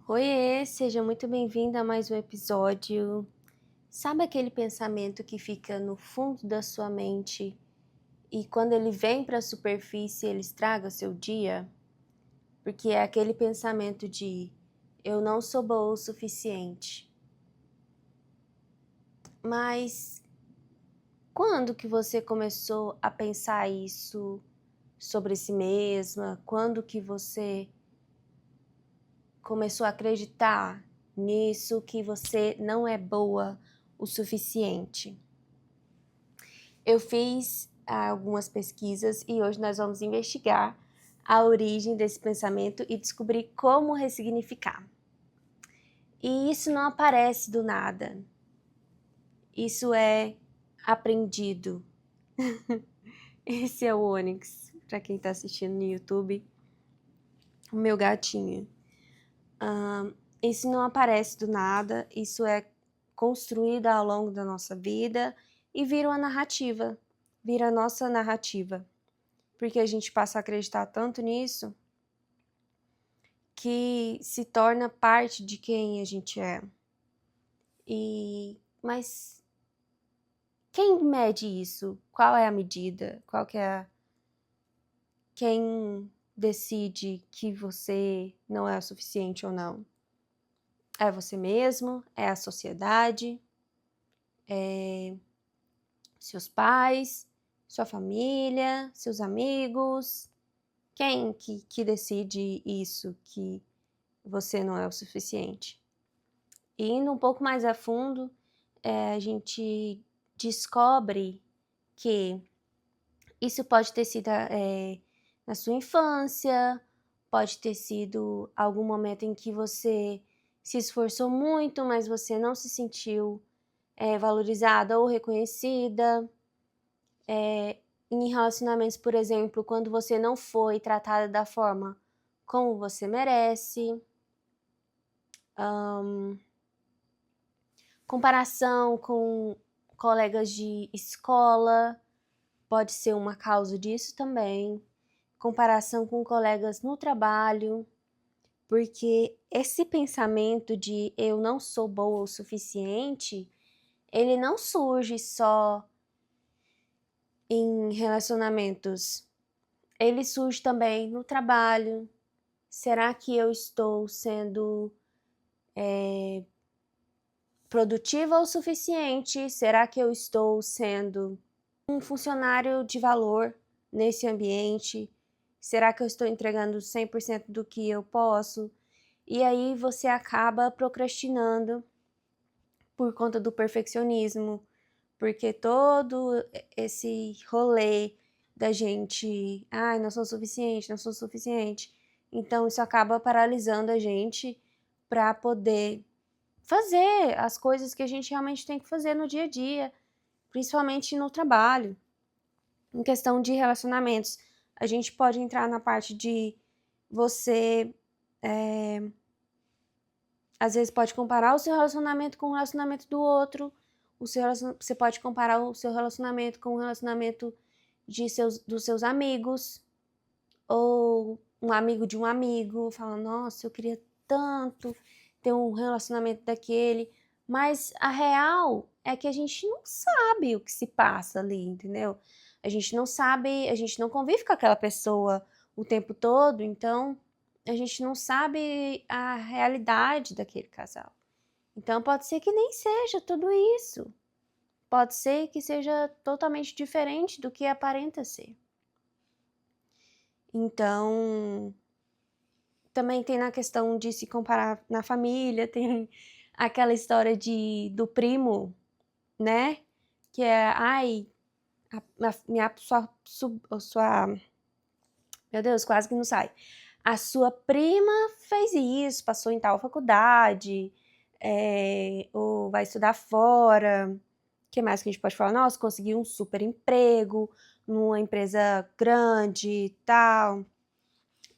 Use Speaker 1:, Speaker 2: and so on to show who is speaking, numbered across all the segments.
Speaker 1: Oiê, seja muito bem-vinda a mais um episódio. Sabe aquele pensamento que fica no fundo da sua mente e quando ele vem para a superfície ele estraga seu dia? Porque é aquele pensamento de eu não sou boa o suficiente. Mas quando que você começou a pensar isso sobre si mesma? Quando que você começou a acreditar nisso que você não é boa o suficiente? Eu fiz algumas pesquisas e hoje nós vamos investigar a origem desse pensamento e descobrir como ressignificar. E isso não aparece do nada. Isso é aprendido. Esse é o Onyx, para quem está assistindo no YouTube, o meu gatinho. Isso não aparece do nada, isso é construído ao longo da nossa vida e vira uma narrativa, vira a nossa narrativa. Porque a gente passa a acreditar tanto nisso que se torna parte de quem a gente é. Mas quem mede isso? Qual é a medida? Quem decide que você não é o suficiente ou não? É você mesmo? É a sociedade? É seus pais? Sua família? Seus amigos? Quem que decide isso, que você não é o suficiente? E indo um pouco mais a fundo, a gente descobre que isso pode ter sido na sua infância, pode ter sido algum momento em que você se esforçou muito, mas você não se sentiu valorizada ou reconhecida. Em relacionamentos, por exemplo, quando você não foi tratada da forma como você merece. Comparação com colegas de escola pode ser uma causa disso também. Comparação com colegas no trabalho, porque esse pensamento de eu não sou boa o suficiente, ele não surge só em relacionamentos, ele surge também no trabalho. Será que eu estou sendo produtiva o suficiente? Será que eu estou sendo um funcionário de valor nesse ambiente? Será que eu estou entregando 100% do que eu posso? E aí você acaba procrastinando por conta do perfeccionismo, porque todo esse rolê da gente, ai, não sou suficiente, não sou suficiente. Então isso acaba paralisando a gente para poder fazer as coisas que a gente realmente tem que fazer no dia a dia, principalmente no trabalho. Em questão de relacionamentos, a gente pode entrar na parte de você, às vezes pode comparar o seu relacionamento com o relacionamento do outro, você pode comparar o seu relacionamento com o relacionamento dos seus amigos, ou um amigo de um amigo, fala, nossa, eu queria tanto ter um relacionamento daquele, mas a real é que a gente não sabe o que se passa ali, entendeu? A gente não sabe, a gente não convive com aquela pessoa o tempo todo, então a gente não sabe a realidade daquele casal. Então pode ser que nem seja tudo isso. Pode ser que seja totalmente diferente do que aparenta ser. Então, também tem na questão de se comparar na família, tem aquela história do primo, né? Que é, ai, sua, meu Deus, quase que não sai. A sua prima fez isso, passou em tal faculdade, ou vai estudar fora. O que mais que a gente pode falar? Nossa, conseguiu um super emprego numa empresa grande e tal.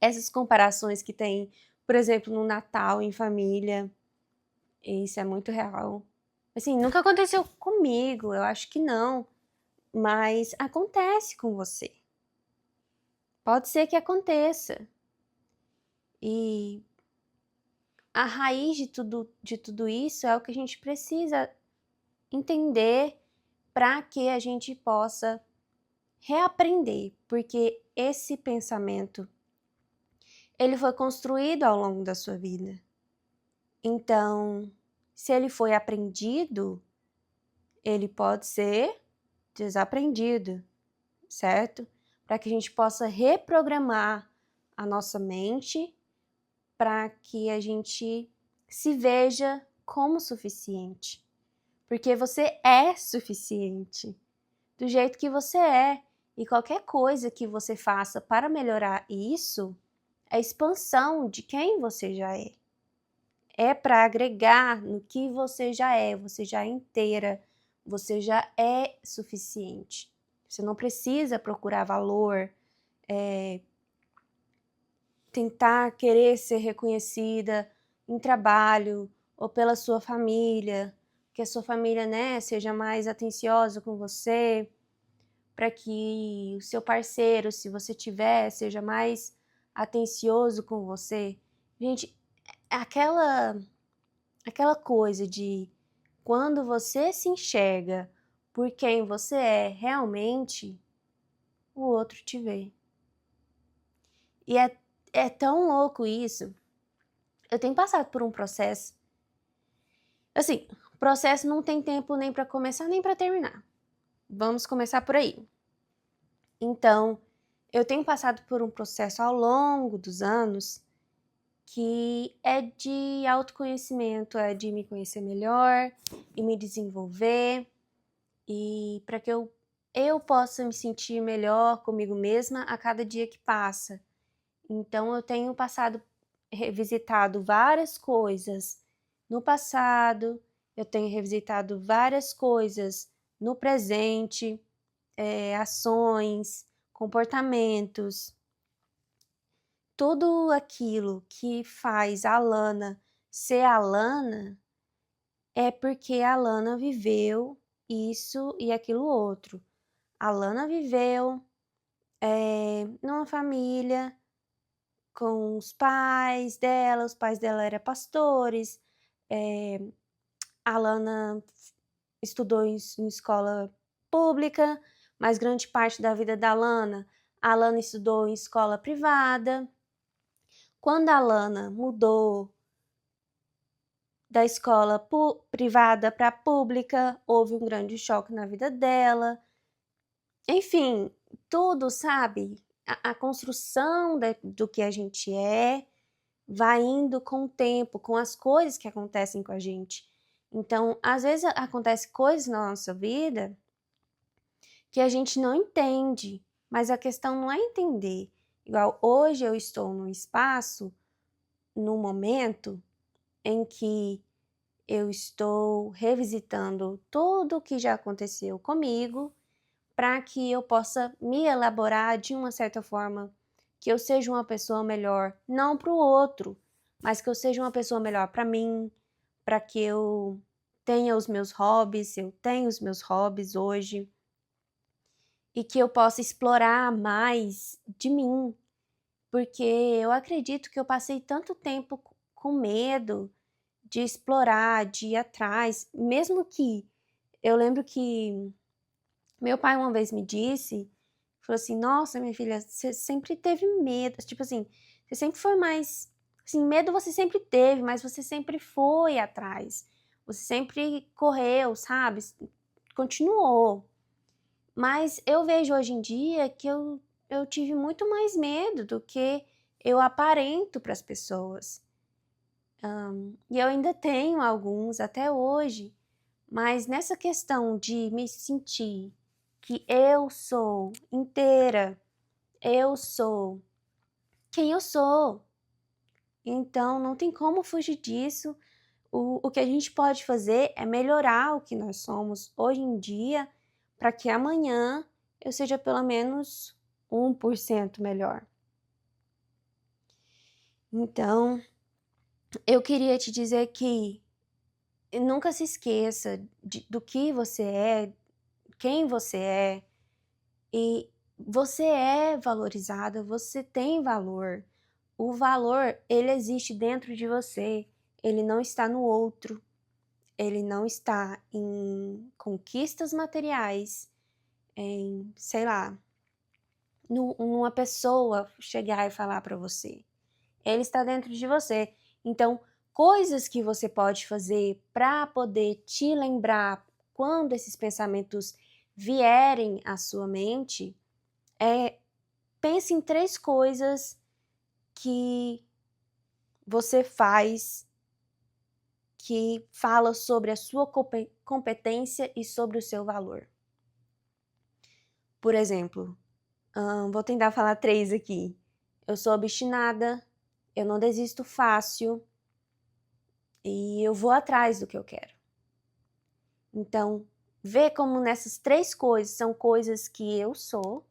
Speaker 1: Essas comparações que tem, por exemplo, no Natal em família, isso é muito real. Assim, nunca aconteceu comigo, eu acho que não, mas acontece com você. Pode ser que aconteça. E a raiz de tudo isso é o que a gente precisa entender para que a gente possa reaprender, porque esse pensamento ele foi construído ao longo da sua vida. Então, se ele foi aprendido, ele pode ser desaprendido, certo? Para que a gente possa reprogramar a nossa mente para que a gente se veja como suficiente. Porque você é suficiente do jeito que você é. E qualquer coisa que você faça para melhorar isso é expansão de quem você já é. É para agregar no que você já é inteira, você já é suficiente. Você não precisa procurar valor, tentar querer ser reconhecida em trabalho ou pela sua família, que a sua família, né, seja mais atenciosa com você, para que o seu parceiro, se você tiver, seja mais atencioso com você. Gente, aquela coisa de quando você se enxerga por quem você é realmente, o outro te vê. E é tão louco isso. Eu tenho passado por um processo. Assim, o processo não tem tempo nem para começar nem para terminar. Vamos começar por aí. Então, eu tenho passado por um processo ao longo dos anos que é de autoconhecimento, é de me conhecer melhor e me desenvolver, e para que eu possa me sentir melhor comigo mesma a cada dia que passa. Então eu tenho revisitado várias coisas no passado, eu tenho revisitado várias coisas no presente, ações, comportamentos, tudo aquilo que faz a Lana ser a Lana é porque a Lana viveu isso e aquilo outro. A Lana viveu numa família com os pais dela eram pastores, a Lana estudou em escola pública, mas grande parte da vida da Lana, a Lana estudou em escola privada. Quando a Lana mudou da escola privada para pública, houve um grande choque na vida dela. Enfim, tudo, sabe? A construção do que a gente vai indo com o tempo, com as coisas que acontecem com a gente. Então, às vezes acontecem coisas na nossa vida que a gente não entende, mas a questão não é entender. Igual hoje eu estou num espaço, num momento em que eu estou revisitando tudo o que já aconteceu comigo para que eu possa me elaborar de uma certa forma, que eu seja uma pessoa melhor, não para o outro, mas que eu seja uma pessoa melhor para mim, para que eu tenha os meus hobbies, eu tenho os meus hobbies hoje, e que eu possa explorar mais de mim, porque eu acredito que eu passei tanto tempo com medo de explorar, de ir atrás, mesmo que eu lembro que meu pai uma vez me disse, falou assim, nossa, minha filha, você sempre teve medo, tipo assim, você sempre foi mais, assim, medo você sempre teve, mas você sempre foi atrás, você sempre correu, sabe, continuou. Mas eu vejo hoje em dia que eu tive muito mais medo do que eu aparento para as pessoas. E eu ainda tenho alguns até hoje, mas nessa questão de me sentir que eu sou inteira, eu sou quem eu sou. Então não tem como fugir disso. O que a gente pode fazer é melhorar o que nós somos hoje em dia para que amanhã eu seja pelo menos 1% melhor. Então, eu queria te dizer que nunca se esqueça do que você é, quem você é, e você é valorizada, você tem valor. O valor, ele existe dentro de você. ele não está no outro, ele não está em conquistas materiais, em, sei lá, numa pessoa chegar e falar para você. Ele está dentro de você. Então, coisas que você pode fazer para poder te lembrar quando esses pensamentos vierem à sua mente, pense em 3 coisas que você faz que fala sobre a sua competência e sobre o seu valor. Por exemplo, vou tentar falar 3 aqui. Eu sou obstinada, eu não desisto fácil e eu vou atrás do que eu quero. Então, vê como nessas 3 coisas são coisas que eu sou,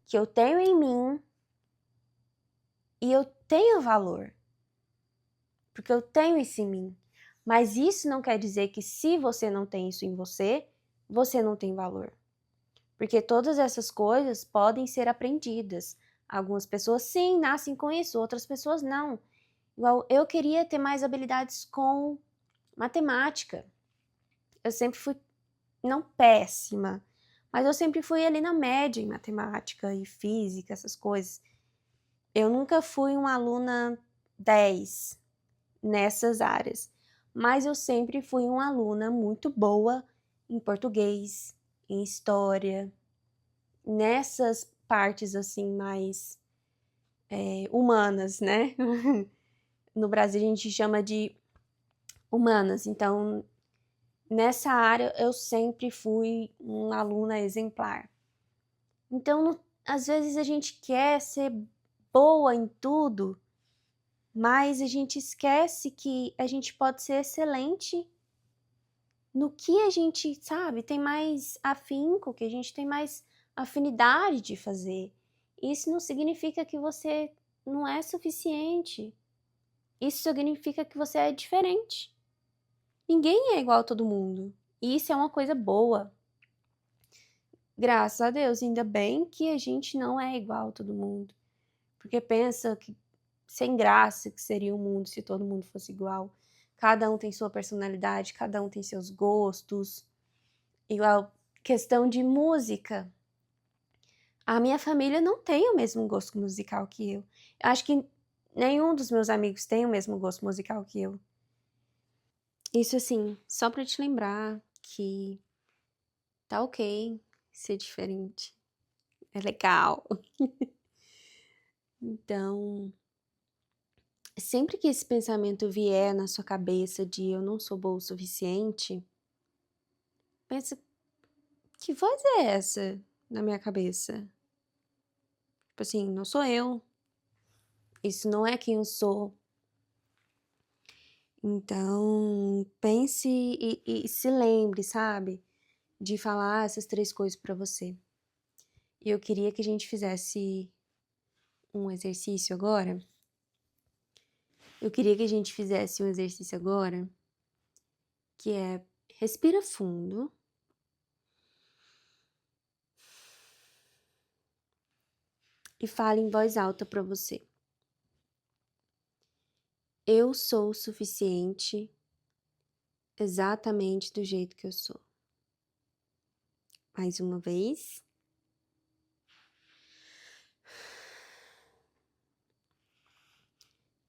Speaker 1: que eu tenho em mim e eu tenho valor, porque eu tenho isso em mim. Mas isso não quer dizer que se você não tem isso em você, você não tem valor. Porque todas essas coisas podem ser aprendidas. Algumas pessoas sim, nascem com isso, outras pessoas não. Igual eu queria ter mais habilidades com matemática. Eu sempre fui, não péssima, mas eu sempre fui ali na média em matemática e física, essas coisas. Eu nunca fui uma aluna 10 nessas áreas, mas eu sempre fui uma aluna muito boa em português, em história, nessas partes assim mais humanas, né? No Brasil a gente chama de humanas, então nessa área eu sempre fui uma aluna exemplar. Então, às vezes a gente quer ser boa em tudo, mas a gente esquece que a gente pode ser excelente no que a gente, sabe, tem mais afinco, que a gente tem mais afinidade de fazer. Isso não significa que você não é suficiente. Isso significa que você é diferente. Ninguém é igual a todo mundo. E isso é uma coisa boa. Graças a Deus, ainda bem que a gente não é igual a todo mundo. Porque pensa que sem graça que seria o mundo se todo mundo fosse igual. Cada um tem sua personalidade, cada um tem seus gostos. Igual questão de música. A minha família não tem o mesmo gosto musical que eu. Eu acho que nenhum dos meus amigos tem o mesmo gosto musical que eu. Isso assim, só pra te lembrar que tá ok ser diferente. É legal. Então, sempre que esse pensamento vier na sua cabeça de eu não sou boa o suficiente, pensa, que voz é essa na minha cabeça? Tipo assim, não sou eu. Isso não é quem eu sou. Então, pense e se lembre, sabe? De falar essas 3 coisas pra você. E eu queria que a gente fizesse um exercício agora. Que é respira fundo. E fale em voz alta pra você. Eu sou o suficiente exatamente do jeito que eu sou. Mais uma vez.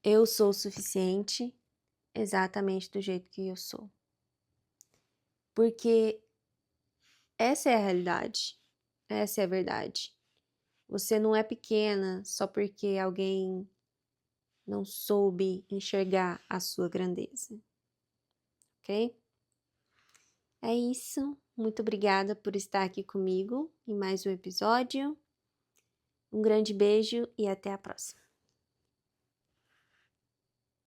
Speaker 1: Eu sou o suficiente exatamente do jeito que eu sou. Porque essa é a realidade. Essa é a verdade. Você não é pequena só porque alguém não soube enxergar a sua grandeza. Ok? É isso. Muito obrigada por estar aqui comigo em mais um episódio. Um grande beijo e até a próxima.